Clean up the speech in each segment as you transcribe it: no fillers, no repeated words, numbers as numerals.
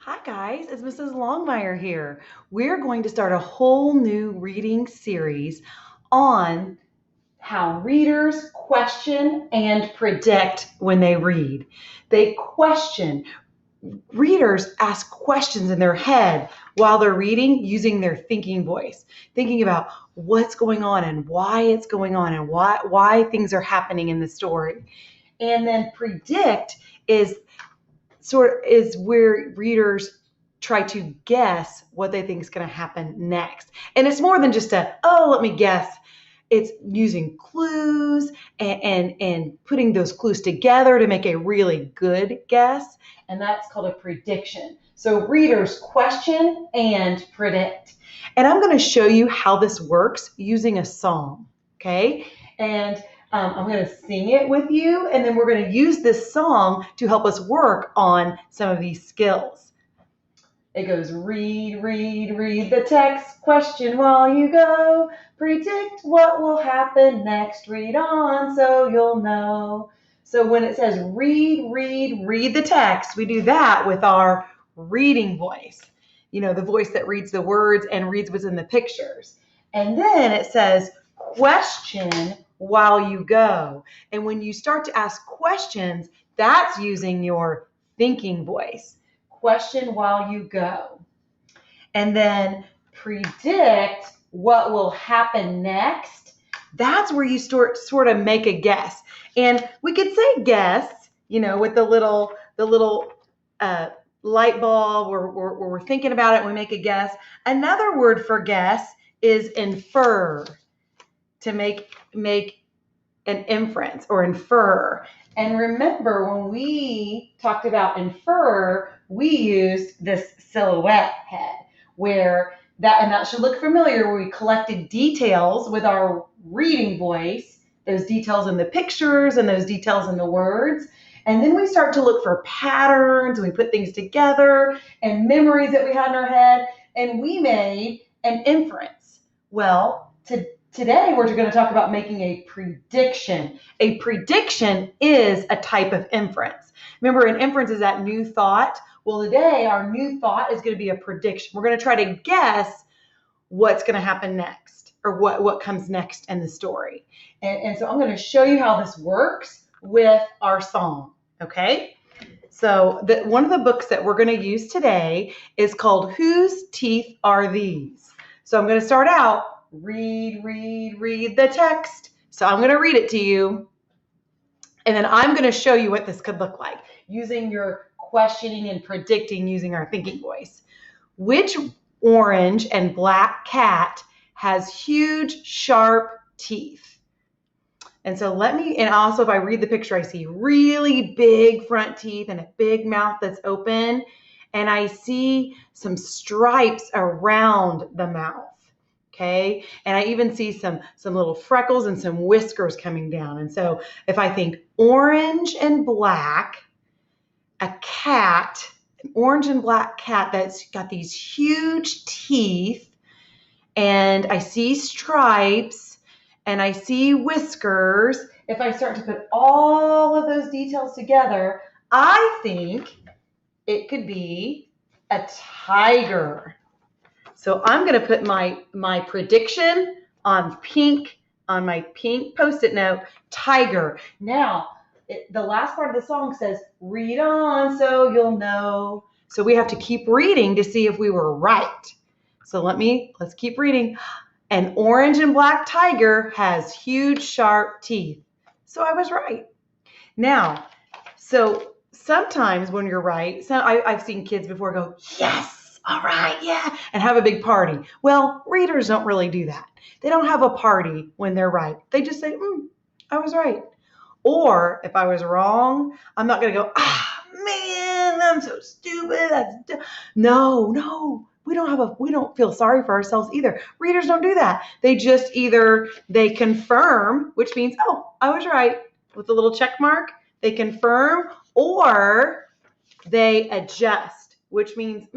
Hi guys, it's Mrs. Longmire here. We're going to start a whole new reading series on how readers question and predict when they read. They question. Readers ask questions in their head while they're reading using their thinking voice, thinking about what's going on and why it's going on and why things are happening in the story. And then predict is where readers try to guess what they think is going to happen next. And it's more than just let me guess. It's using clues and putting those clues together to make a really good guess. And that's called a prediction. So readers question and predict. And I'm going to show you how this works using a song. Okay. And I'm going to sing it with you, and then we're going to use this song to help us work on some of these skills. It goes, read, read, read the text, question while you go, predict what will happen next, read on so you'll know. So when it says read, read, read the text, we do that with our reading voice. You know, the voice that reads the words and reads what's in the pictures. And then it says question while you go. And when you start to ask questions, that's using your thinking voice. Question while you go. And then predict what will happen next. That's where you sort of make a guess. And we could say guess, you know, with the little light bulb, where we're thinking about it and we make a guess. Another word for guess is infer, to make an inference or infer. And remember, when we talked about infer, we used this silhouette head that should look familiar, where we collected details with our reading voice, those details in the pictures and those details in the words. And then we start to look for patterns, and we put things together and memories that we had in our head, and we made an inference. Well, today we're going to talk about making a prediction. A prediction is a type of inference. Remember, an inference is that new thought. Well, today our new thought is going to be a prediction. We're going to try to guess what's going to happen next, or what comes next in the story. And so I'm going to show you how this works with our song, okay? So one of the books that we're going to use today is called Whose Teeth Are These? So I'm going to start out, read, read, read the text. So I'm going to read it to you, and then I'm going to show you what this could look like using your questioning and predicting using our thinking voice. Which orange and black cat has huge, sharp teeth? And so and also if I read the picture, I see really big front teeth and a big mouth that's open. And I see some stripes around the mouth. Okay. And I even see some little freckles and some whiskers coming down. And so if I think orange and black, an orange and black cat that's got these huge teeth, and I see stripes, and I see whiskers. If I start to put all of those details together, I think it could be a tiger. So I'm going to put my prediction on my pink Post-it note, tiger. Now, the last part of the song says, read on so you'll know. So we have to keep reading to see if we were right. So let's keep reading. An orange and black tiger has huge, sharp teeth. So I was right. Now, so sometimes when you're right, I've seen kids before go, yes, all right, yeah, and have a big party. Well, readers don't really do that. They don't have a party when they're right. They just say, I was right. Or if I was wrong, I'm not going to go, man, I'm so stupid. No. We don't feel sorry for ourselves either. Readers don't do that. They just they confirm, which means, I was right, with a little check mark. They confirm, or they adjust, which means,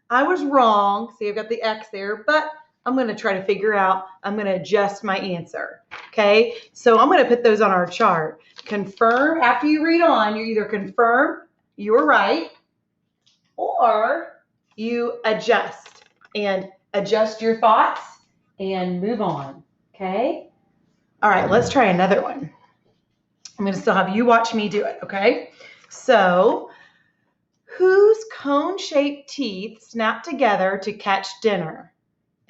I was wrong. See, I've got the X there, but I'm going to try to figure out, I'm going to adjust my answer. Okay, so I'm going to put those on our chart. Confirm, after you read on, you either confirm you were right, or you adjust your thoughts and move on. Okay? All right, let's try another one. I'm going to still have you watch me do it, okay? So, whose cone-shaped teeth snap together to catch dinner?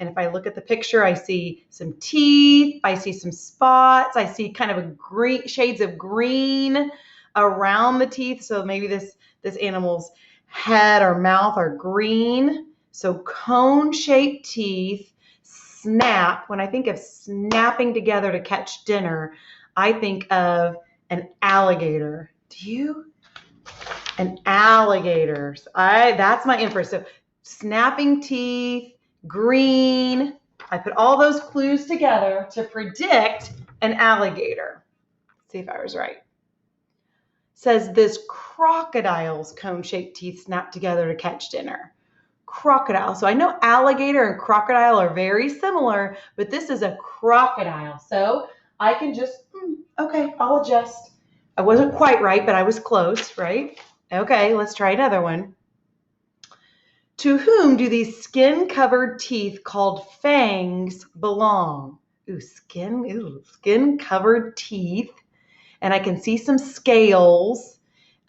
And if I look at the picture, I see some teeth, I see some spots, I see kind of a green, shades of green around the teeth. So maybe this animal's head or mouth are green. So cone-shaped teeth snap. When I think of snapping together to catch dinner, I think of an alligator. Do you? An alligator. That's my inference. So snapping teeth, green. I put all those clues together to predict an alligator. Let's see if I was right. Says this crocodile's cone-shaped teeth snap together to catch dinner. Crocodile. So I know alligator and crocodile are very similar, but this is a crocodile. So I can just, okay, I'll adjust. I wasn't quite right, but I was close, right? Okay, let's try another one. To whom do these skin-covered teeth called fangs belong? Skin-covered teeth. And I can see some scales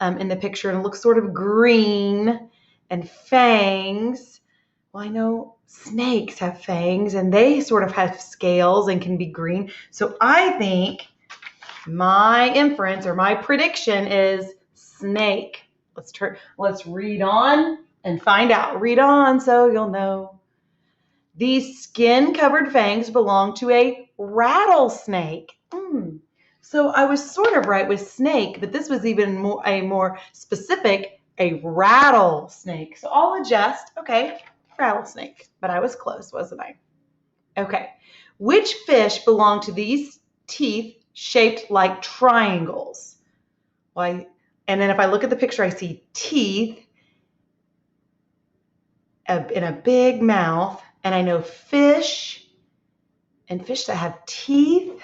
in the picture, and it looks sort of green. And fangs, well, I know snakes have fangs, and they sort of have scales and can be green. So I think my inference or my prediction is snake. Let's read on and find out. Read on so you'll know. These skin-covered fangs belong to a rattlesnake. So I was sort of right with snake, but this was even more specific, a rattlesnake. So I'll adjust. Okay, rattlesnake. But I was close, wasn't I? Okay. Which fish belong to these teeth shaped like triangles? And then if I look at the picture, I see teeth in a big mouth, and I know fish and fish that have teeth.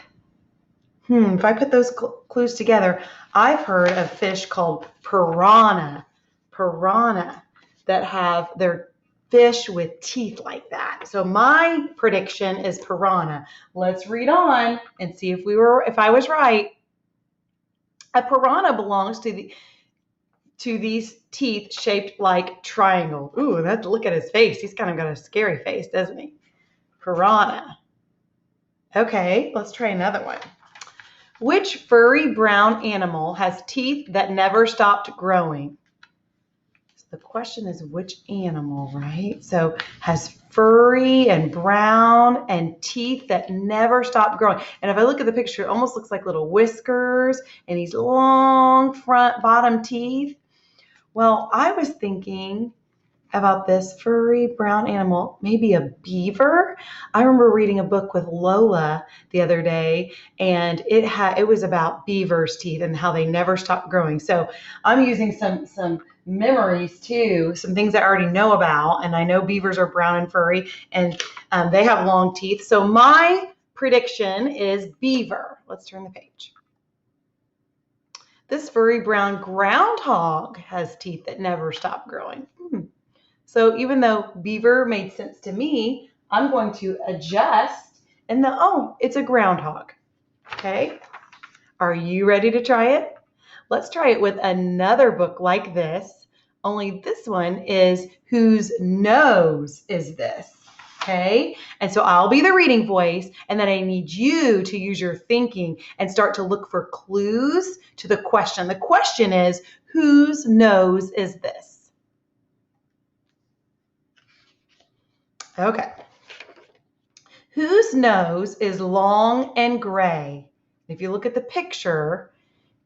If I put those clues together, I've heard of fish called piranha, that have their fish with teeth like that. So my prediction is piranha. Let's read on and see if I was right. A piranha belongs to these teeth shaped like triangle. Ooh, look at his face. He's kind of got a scary face, doesn't he? Piranha. Okay, let's try another one. Which furry brown animal has teeth that never stopped growing? So the question is which animal, right? So has furry and brown and teeth that never stop growing. And if I look at the picture, it almost looks like little whiskers and these long front bottom teeth. Well, I was thinking about this furry brown animal, maybe a beaver. I remember reading a book with Lola the other day, and it was about beavers' teeth and how they never stop growing. So I'm using some memories too, some things I already know about, and I know beavers are brown and furry, and they have long teeth. So my prediction is beaver. Let's turn the page. This furry brown groundhog has teeth that never stop growing. So even though beaver made sense to me, I'm going to adjust and it's a groundhog. Okay. Are you ready to try it? Let's try it with another book like this, only this one is Whose Nose Is This? Okay. And so I'll be the reading voice, and then I need you to use your thinking and start to look for clues to the question. The question is, whose nose is this? Okay. Whose nose is long and gray? If you look at the picture,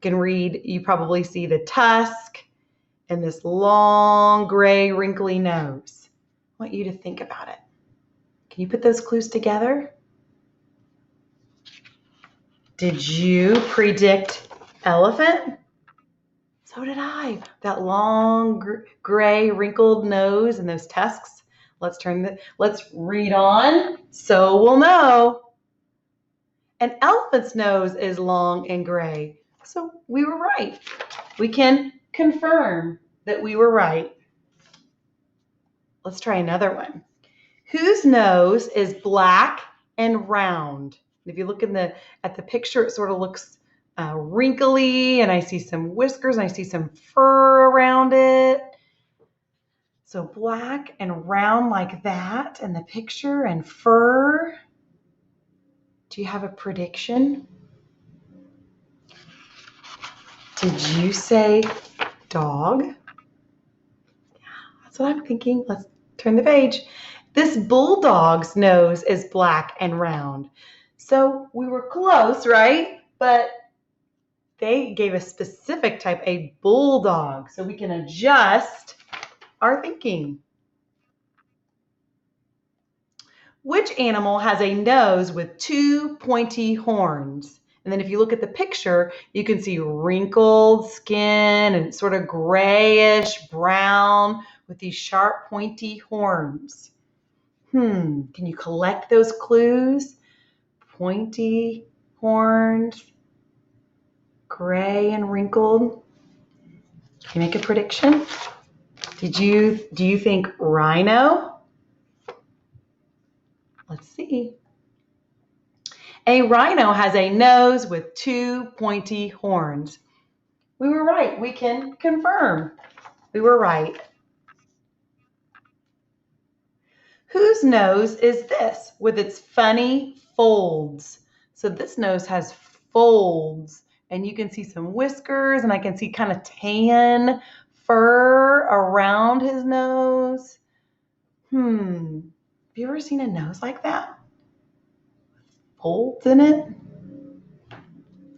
you probably see the tusk and this long, gray, wrinkly nose. I want you to think about it. Can you put those clues together? Did you predict elephant? So did I. That long, gray, wrinkled nose and those tusks. Let's read on so we'll know. An elephant's nose is long and gray. So we were right. We can confirm that we were right. Let's try another one. Whose nose is black and round? If you look at the picture, it sort of looks wrinkly, and I see some whiskers, and I see some fur around it. So black and round like that in the picture, and fur. Do you have a prediction? Did you say dog? That's what I'm thinking. Let's turn the page. This bulldog's nose is black and round. So we were close, right? But they gave a specific type, a bulldog. So we can adjust our thinking. Which animal has a nose with two pointy horns? And then if you look at the picture, you can see wrinkled skin and sort of grayish brown with these sharp pointy horns. Can you collect those clues? Pointy horns, gray and wrinkled. Can you make a prediction? Do you think rhino? Let's see. A rhino has a nose with two pointy horns. We were right. We can confirm. We were right. Whose nose is this with its funny folds? So this nose has folds, and you can see some whiskers, and I can see kind of tan fur around his nose. Have you ever seen a nose like that? Folds in it?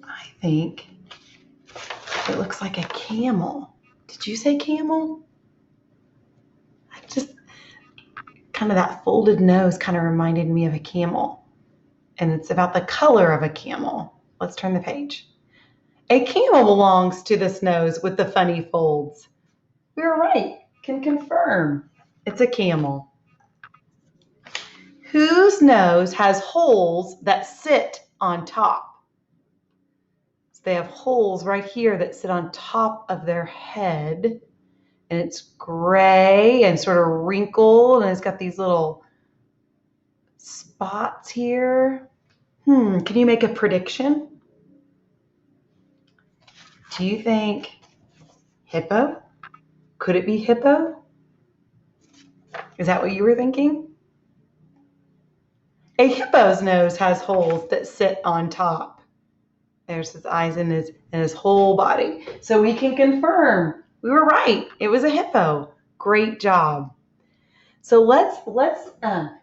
I think it looks like a camel. Did you say camel? Kind of that folded nose kind of reminded me of a camel. And it's about the color of a camel. Let's turn the page. A camel belongs to this nose with the funny folds. We were right. Can confirm. It's a camel. Whose nose has holes that sit on top? So they have holes right here that sit on top of their head. And it's gray and sort of wrinkled, and it's got these little spots here. Can you make a prediction? Do you think hippo? Could it be hippo? Is that what you were thinking? A hippo's nose has holes that sit on top. There's his eyes and his whole body. So we can confirm we were right. It was a hippo. Great job. So let's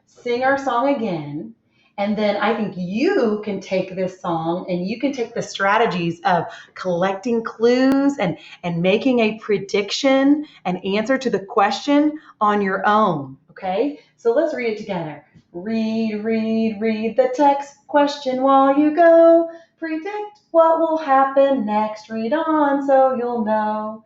sing our song again. And then I think you can take this song and you can take the strategies of collecting clues and making a prediction and answer to the question on your own. Okay? So let's read it together. Read, read, read the text question while you go. Predict what will happen next. Read on so you'll know.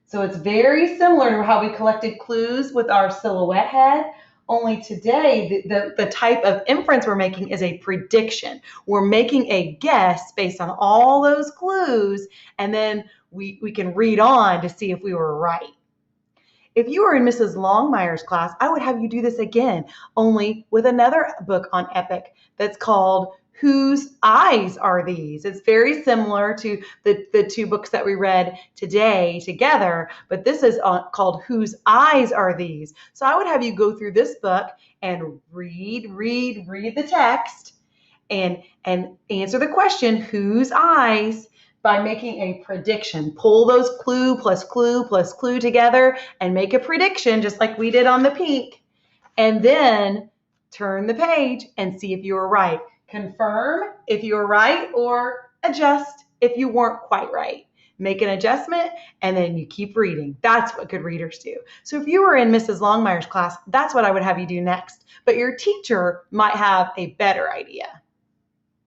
So it's very similar to how we collected clues with our silhouette head, only today the type of inference we're making is a prediction. We're making a guess based on all those clues, and then we can read on to see if we were right. If you were in Mrs. Longmire's class, I would have you do this again, only with another book on epic that's called Whose Eyes Are These? It's very similar to the two books that we read today together, but this is called Whose Eyes Are These? So I would have you go through this book and read the text and answer the question, whose eyes, by making a prediction. Pull those clue plus clue plus clue together and make a prediction just like we did on the pink. And then turn the page and see if you were right. Confirm if you were right or adjust if you weren't quite right. Make an adjustment and then you keep reading. That's what good readers do. So if you were in Mrs. Longmire's class, that's what I would have you do next. But your teacher might have a better idea.